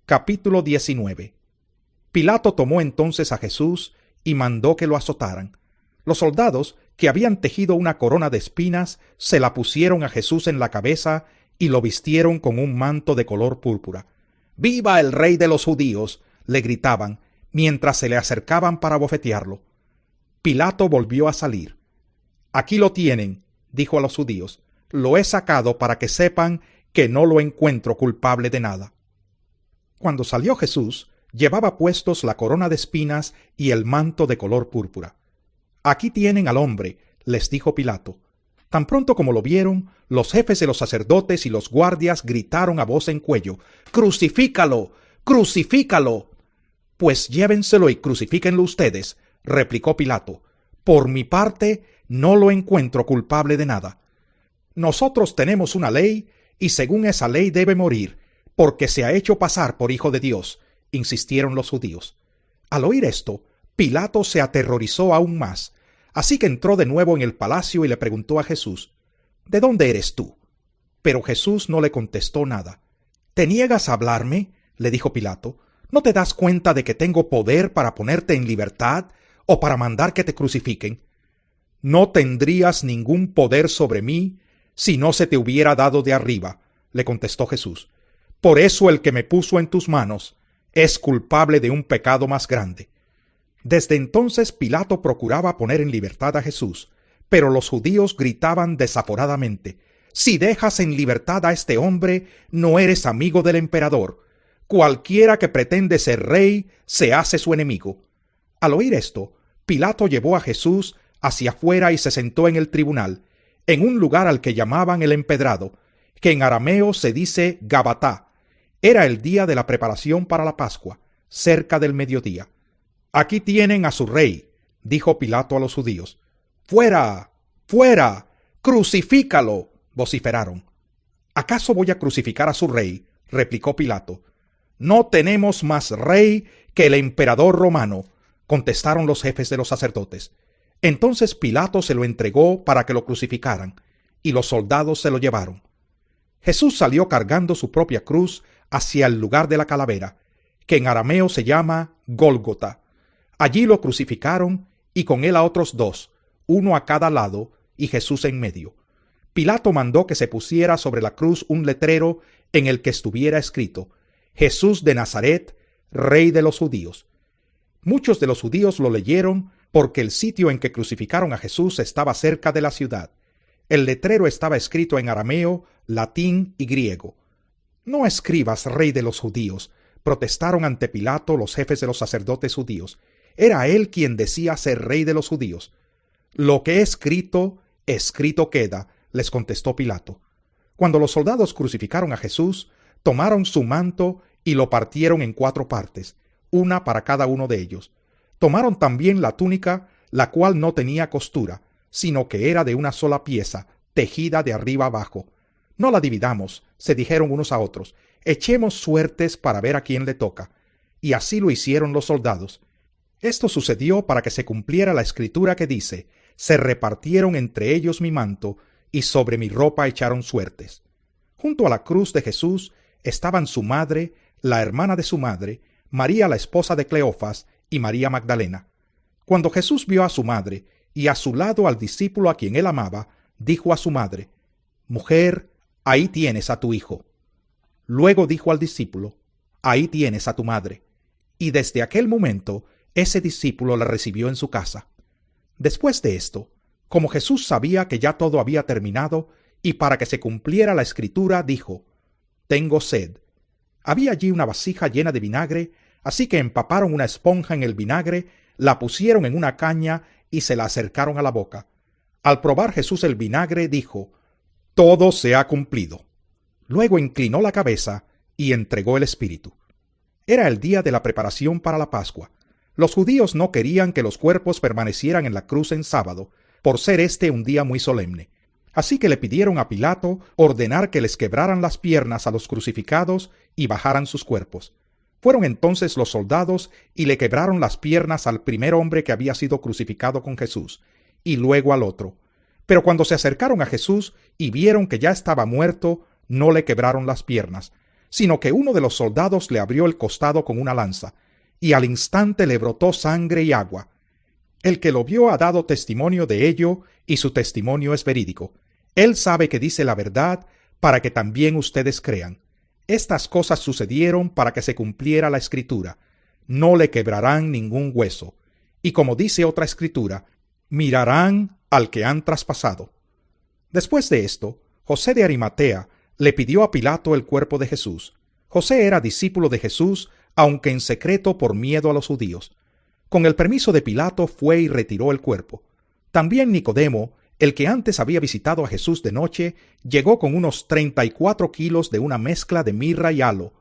Capítulo 19. Pilato tomó entonces a Jesús y mandó que lo azotaran. Los soldados, que habían tejido una corona de espinas, se la pusieron a Jesús en la cabeza y lo vistieron con un manto de color púrpura. «¡Viva el rey de los judíos!», le gritaban, mientras se le acercaban para bofetearlo. Pilato volvió a salir. «Aquí lo tienen», dijo a los judíos. «Lo he sacado para que sepan que no lo encuentro culpable de nada». Cuando salió Jesús, llevaba puestos la corona de espinas y el manto de color púrpura. «Aquí tienen al hombre», les dijo Pilato. Tan pronto como lo vieron, los jefes de los sacerdotes y los guardias gritaron a voz en cuello: «¡Crucifícalo! ¡Crucifícalo!». «Pues llévenselo y crucifíquenlo ustedes», replicó Pilato. «Por mi parte, no lo encuentro culpable de nada. Nosotros tenemos una ley, y según esa ley debe morir, porque se ha hecho pasar por hijo de Dios», insistieron los judíos. Al oír esto, Pilato se aterrorizó aún más, así que entró de nuevo en el palacio y le preguntó a Jesús: «¿De dónde eres tú?». Pero Jesús no le contestó nada. «¿Te niegas a hablarme?», le dijo Pilato. «¿No te das cuenta de que tengo poder para ponerte en libertad o para mandar que te crucifiquen?». «No tendrías ningún poder sobre mí si no se te hubiera dado de arriba», le contestó Jesús. «Por eso el que me puso en tus manos es culpable de un pecado más grande». Desde entonces Pilato procuraba poner en libertad a Jesús, pero los judíos gritaban desaforadamente: «Si dejas en libertad a este hombre, no eres amigo del emperador. Cualquiera que pretende ser rey se hace su enemigo». Al oír esto, Pilato llevó a Jesús hacia afuera y se sentó en el tribunal, en un lugar al que llamaban el Empedrado, que en arameo se dice Gabatá. Era el día de la preparación para la Pascua, cerca del mediodía. «Aquí tienen a su rey», dijo Pilato a los judíos. «¡Fuera! ¡Fuera! ¡Crucifícalo!», vociferaron. «¿Acaso voy a crucificar a su rey?», replicó Pilato. «No tenemos más rey que el emperador romano», contestaron los jefes de los sacerdotes. Entonces Pilato se lo entregó para que lo crucificaran, y los soldados se lo llevaron. Jesús salió cargando su propia cruz hacia el lugar de la calavera, que en arameo se llama Gólgota. Allí lo crucificaron, y con él a otros dos, uno a cada lado, y Jesús en medio. Pilato mandó que se pusiera sobre la cruz un letrero en el que estuviera escrito: «Jesús de Nazaret, Rey de los judíos». Muchos de los judíos lo leyeron porque el sitio en que crucificaron a Jesús estaba cerca de la ciudad. El letrero estaba escrito en arameo, latín y griego. «No escribas Rey de los judíos», protestaron ante Pilato los jefes de los sacerdotes judíos. Era él quien decía ser rey de los judíos. «Lo que he escrito, escrito queda», les contestó Pilato. Cuando los soldados crucificaron a Jesús, tomaron su manto y lo partieron en 4 partes, una para cada uno de ellos. Tomaron también la túnica, la cual no tenía costura, sino que era de una sola pieza, tejida de arriba abajo. «No la dividamos», se dijeron unos a otros. «Echemos suertes para ver a quién le toca». Y así lo hicieron los soldados. Esto sucedió para que se cumpliera la escritura que dice: «Se repartieron entre ellos mi manto, y sobre mi ropa echaron suertes». Junto a la cruz de Jesús estaban su madre, la hermana de su madre, María la esposa de Cleofas y María Magdalena. Cuando Jesús vio a su madre y a su lado al discípulo a quien él amaba, dijo a su madre: «Mujer, ahí tienes a tu hijo». Luego dijo al discípulo: «Ahí tienes a tu madre». Y desde aquel momento ese discípulo la recibió en su casa. Después de esto, como Jesús sabía que ya todo había terminado, y para que se cumpliera la escritura, dijo: «Tengo sed». Había allí una vasija llena de vinagre, así que empaparon una esponja en el vinagre, la pusieron en una caña y se la acercaron a la boca. Al probar Jesús el vinagre, dijo: «Todo se ha cumplido». Luego inclinó la cabeza y entregó el espíritu. Era el día de la preparación para la Pascua. Los judíos no querían que los cuerpos permanecieran en la cruz en sábado, por ser este un día muy solemne. Así que le pidieron a Pilato ordenar que les quebraran las piernas a los crucificados y bajaran sus cuerpos. Fueron entonces los soldados y le quebraron las piernas al primer hombre que había sido crucificado con Jesús, y luego al otro. Pero cuando se acercaron a Jesús y vieron que ya estaba muerto, no le quebraron las piernas, sino que uno de los soldados le abrió el costado con una lanza, y al instante le brotó sangre y agua. El que lo vio ha dado testimonio de ello, y su testimonio es verídico. Él sabe que dice la verdad, para que también ustedes crean. Estas cosas sucedieron para que se cumpliera la Escritura. No le quebrarán ningún hueso. Y como dice otra Escritura, mirarán al que han traspasado. Después de esto, José de Arimatea le pidió a Pilato el cuerpo de Jesús. José era discípulo de Jesús, aunque en secreto por miedo a los judíos. Con el permiso de Pilato fue y retiró el cuerpo. También Nicodemo, el que antes había visitado a Jesús de noche, llegó con unos 34 kilos de una mezcla de mirra y aloe.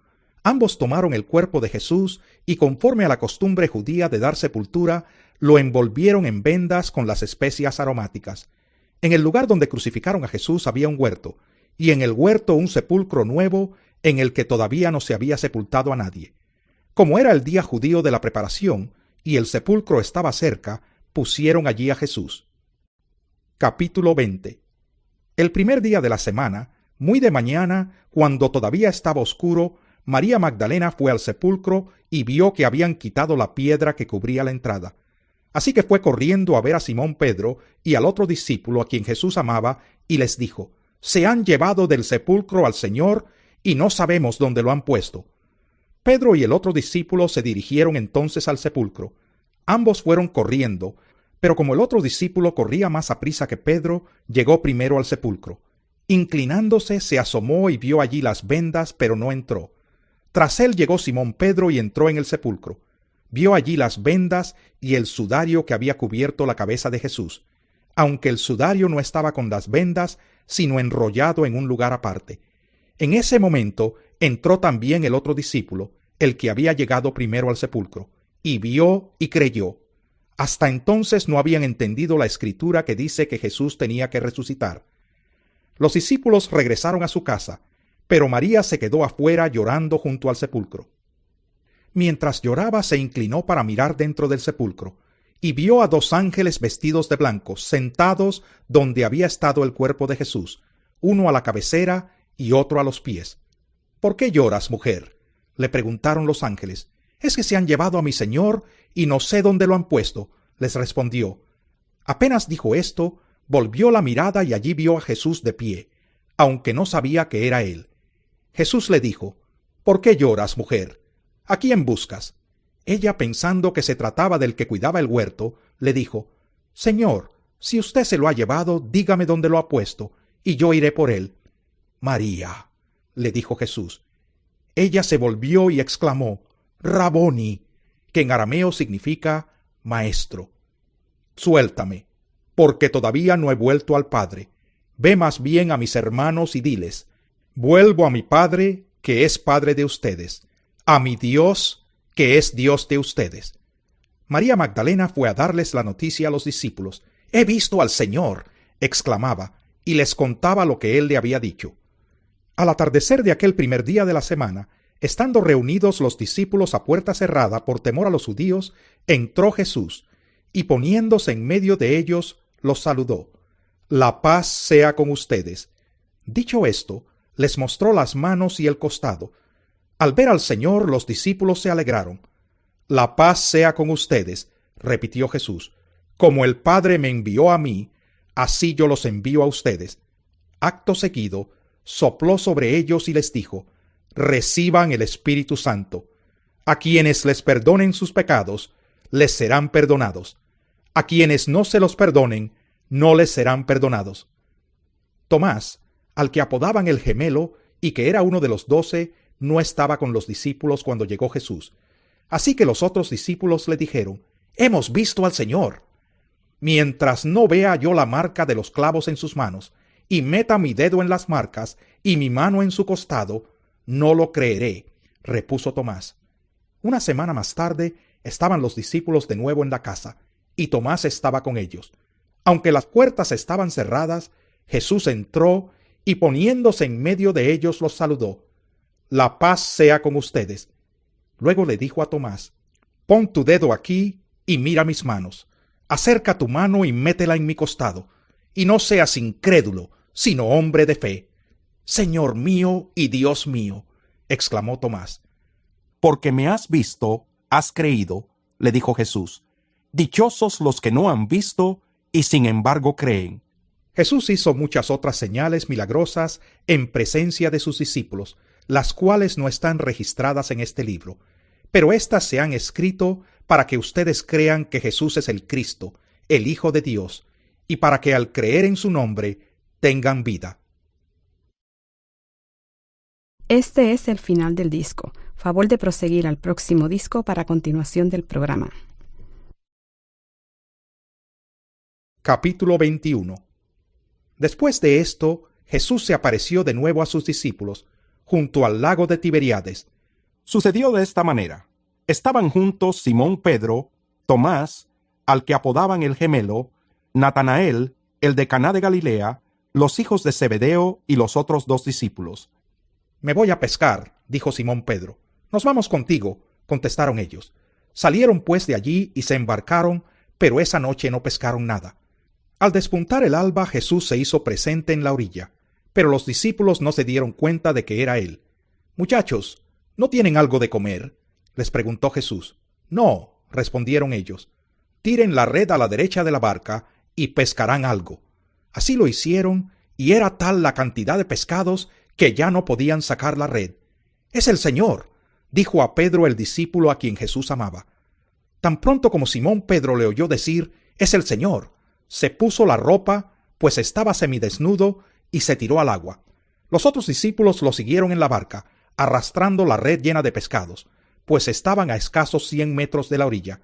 Ambos tomaron el cuerpo de Jesús y, conforme a la costumbre judía de dar sepultura, lo envolvieron en vendas con las especias aromáticas. En el lugar donde crucificaron a Jesús había un huerto, y en el huerto un sepulcro nuevo en el que todavía no se había sepultado a nadie. Como era el día judío de la preparación, y el sepulcro estaba cerca, pusieron allí a Jesús. Capítulo 20. El primer día de la semana, muy de mañana, cuando todavía estaba oscuro, María Magdalena fue al sepulcro y vio que habían quitado la piedra que cubría la entrada. Así que fue corriendo a ver a Simón Pedro y al otro discípulo a quien Jesús amaba, y les dijo: «Se han llevado del sepulcro al Señor, y no sabemos dónde lo han puesto». Pedro y el otro discípulo se dirigieron entonces al sepulcro. Ambos fueron corriendo, pero como el otro discípulo corría más aprisa que Pedro, llegó primero al sepulcro. Inclinándose, se asomó y vio allí las vendas, pero no entró. Tras él llegó Simón Pedro y entró en el sepulcro. Vio allí las vendas y el sudario que había cubierto la cabeza de Jesús, aunque el sudario no estaba con las vendas, sino enrollado en un lugar aparte. En ese momento entró también el otro discípulo, el que había llegado primero al sepulcro, y vio y creyó. Hasta entonces no habían entendido la Escritura que dice que Jesús tenía que resucitar. Los discípulos regresaron a su casa, pero María se quedó afuera llorando junto al sepulcro. Mientras lloraba, se inclinó para mirar dentro del sepulcro, y vio a 2 ángeles vestidos de blanco, sentados donde había estado el cuerpo de Jesús, uno a la cabecera y otro a los pies. «¿Por qué lloras, mujer?», le preguntaron los ángeles. «Es que se han llevado a mi Señor, y no sé dónde lo han puesto», les respondió. Apenas dijo esto, volvió la mirada y allí vio a Jesús de pie, aunque no sabía que era él. Jesús le dijo: «¿Por qué lloras, mujer? ¿A quién buscas?». Ella, pensando que se trataba del que cuidaba el huerto, le dijo: «Señor, si usted se lo ha llevado, dígame dónde lo ha puesto, y yo iré por él». «María», le dijo Jesús. Ella se volvió y exclamó: «Raboni», que en arameo significa maestro. «Suéltame, porque todavía no he vuelto al Padre. Ve más bien a mis hermanos y diles: vuelvo a mi Padre, que es Padre de ustedes, a mi Dios, que es Dios de ustedes». María Magdalena fue a darles la noticia a los discípulos. «He visto al Señor», exclamaba, y les contaba lo que él le había dicho. Al atardecer de aquel primer día de la semana, estando reunidos los discípulos a puerta cerrada por temor a los judíos, entró Jesús, y poniéndose en medio de ellos, los saludó: «La paz sea con ustedes». Dicho esto, les mostró las manos y el costado. Al ver al Señor, los discípulos se alegraron. «La paz sea con ustedes», repitió Jesús. «Como el Padre me envió a mí, así yo los envío a ustedes». Acto seguido, sopló sobre ellos y les dijo: «Reciban el Espíritu Santo. A quienes les perdonen sus pecados, les serán perdonados. A quienes no se los perdonen, no les serán perdonados». Tomás, al que apodaban el Gemelo y que era uno de los 12, no estaba con los discípulos cuando llegó Jesús. Así que los otros discípulos le dijeron: «Hemos visto al Señor». «Mientras no vea yo la marca de los clavos en sus manos, y meta mi dedo en las marcas y mi mano en su costado, no lo creeré», repuso Tomás. Una semana más tarde estaban los discípulos de nuevo en la casa, y Tomás estaba con ellos. Aunque las puertas estaban cerradas, Jesús entró y poniéndose en medio de ellos los saludó: «La paz sea con ustedes». Luego le dijo a Tomás: «Pon tu dedo aquí y mira mis manos. Acerca tu mano y métela en mi costado, y no seas incrédulo, sino hombre de fe». «Señor mío y Dios mío», exclamó Tomás. Porque me has visto, has creído, le dijo Jesús. Dichosos los que no han visto y sin embargo creen. Jesús hizo muchas otras señales milagrosas en presencia de sus discípulos, las cuales no están registradas en este libro, pero éstas se han escrito para que ustedes crean que Jesús es el Cristo, el Hijo de Dios, y para que al creer en su nombre tengan vida. Este es el final del disco. Favor de proseguir al próximo disco para continuación del programa. Capítulo 21. Después de esto, Jesús se apareció de nuevo a sus discípulos, junto al lago de Tiberíades. Sucedió de esta manera. Estaban juntos Simón Pedro, Tomás, al que apodaban el Gemelo, Natanael, el de Caná de Galilea, los hijos de Zebedeo y los otros 2 discípulos. «Me voy a pescar», dijo Simón Pedro. «Nos vamos contigo», contestaron ellos. Salieron pues de allí y se embarcaron, pero esa noche no pescaron nada. Al despuntar el alba, Jesús se hizo presente en la orilla, pero los discípulos no se dieron cuenta de que era él. «Muchachos, ¿no tienen algo de comer?», les preguntó Jesús. «No», respondieron ellos. «Tiren la red a la derecha de la barca y pescarán algo». Así lo hicieron, y era tal la cantidad de pescados que ya no podían sacar la red. «Es el Señor», dijo a Pedro el discípulo a quien Jesús amaba. Tan pronto como Simón Pedro le oyó decir «es el Señor», se puso la ropa, pues estaba semidesnudo, y se tiró al agua. Los otros discípulos lo siguieron en la barca, arrastrando la red llena de pescados, pues estaban a escasos 100 metros de la orilla.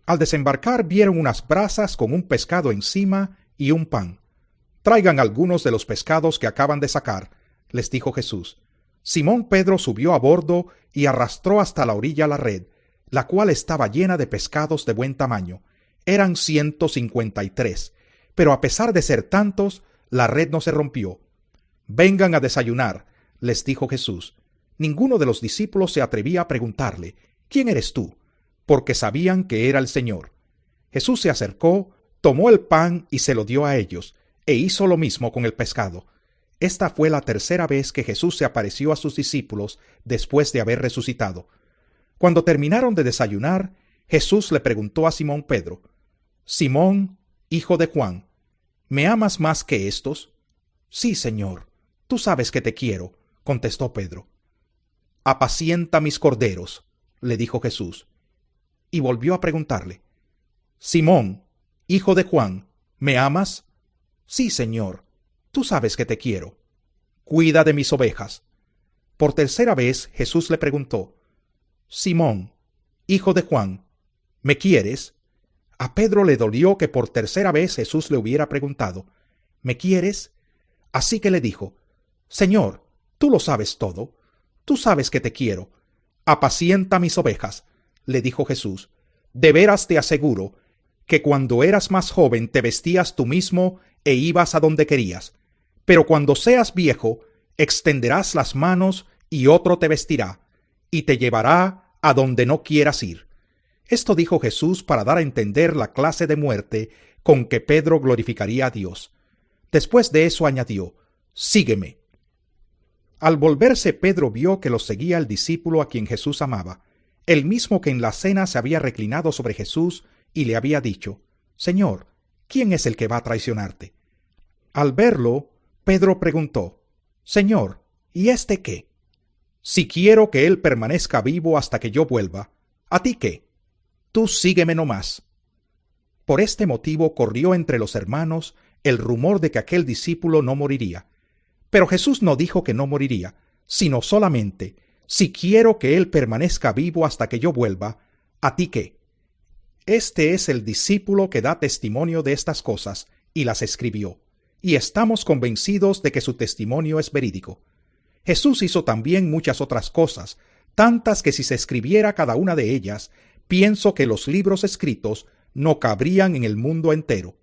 Al desembarcar vieron unas brasas con un pescado encima y un pan. «Traigan algunos de los pescados que acaban de sacar», les dijo Jesús. Simón Pedro subió a bordo y arrastró hasta la orilla la red, la cual estaba llena de pescados de buen tamaño. Eran 153, pero a pesar de ser tantos, la red no se rompió. «Vengan a desayunar», les dijo Jesús. Ninguno de los discípulos se atrevía a preguntarle, «¿Quién eres tú?», porque sabían que era el Señor. Jesús se acercó, tomó el pan y se lo dio a ellos, e hizo lo mismo con el pescado. Esta fue la tercera vez que Jesús se apareció a sus discípulos después de haber resucitado. Cuando terminaron de desayunar, Jesús le preguntó a Simón Pedro: «Simón, hijo de Juan, ¿me amas más que estos?». «Sí, Señor, tú sabes que te quiero», contestó Pedro. «Apacienta mis corderos», le dijo Jesús. Y volvió a preguntarle: «Simón, hijo de Juan, ¿me amas?». «Sí, Señor, tú sabes que te quiero». «Cuida de mis ovejas». Por tercera vez Jesús le preguntó: «Simón, hijo de Juan, ¿me quieres?». A Pedro le dolió que por tercera vez Jesús le hubiera preguntado: «¿Me quieres?». Así que le dijo: «Señor, tú lo sabes todo. Tú sabes que te quiero. Apacienta mis ovejas», le dijo Jesús. «De veras te aseguro que cuando eras más joven te vestías tú mismo e ibas a donde querías. Pero cuando seas viejo, extenderás las manos y otro te vestirá, y te llevará a donde no quieras ir». Esto dijo Jesús para dar a entender la clase de muerte con que Pedro glorificaría a Dios. Después de eso añadió: «Sígueme». Al volverse, Pedro vio que los seguía el discípulo a quien Jesús amaba, el mismo que en la cena se había reclinado sobre Jesús y le había dicho: «Señor, ¿quién es el que va a traicionarte?». Al verlo, Pedro preguntó: «Señor, ¿y este qué?». «Si quiero que él permanezca vivo hasta que yo vuelva, ¿a ti qué? Tú sígueme nomás». Por este motivo corrió entre los hermanos el rumor de que aquel discípulo no moriría. Pero Jesús no dijo que no moriría, sino solamente: «Si quiero que él permanezca vivo hasta que yo vuelva, ¿a ti qué?». Este es el discípulo que da testimonio de estas cosas y las escribió, y estamos convencidos de que su testimonio es verídico. Jesús hizo también muchas otras cosas, tantas que si se escribiera cada una de ellas, pienso que los libros escritos no cabrían en el mundo entero.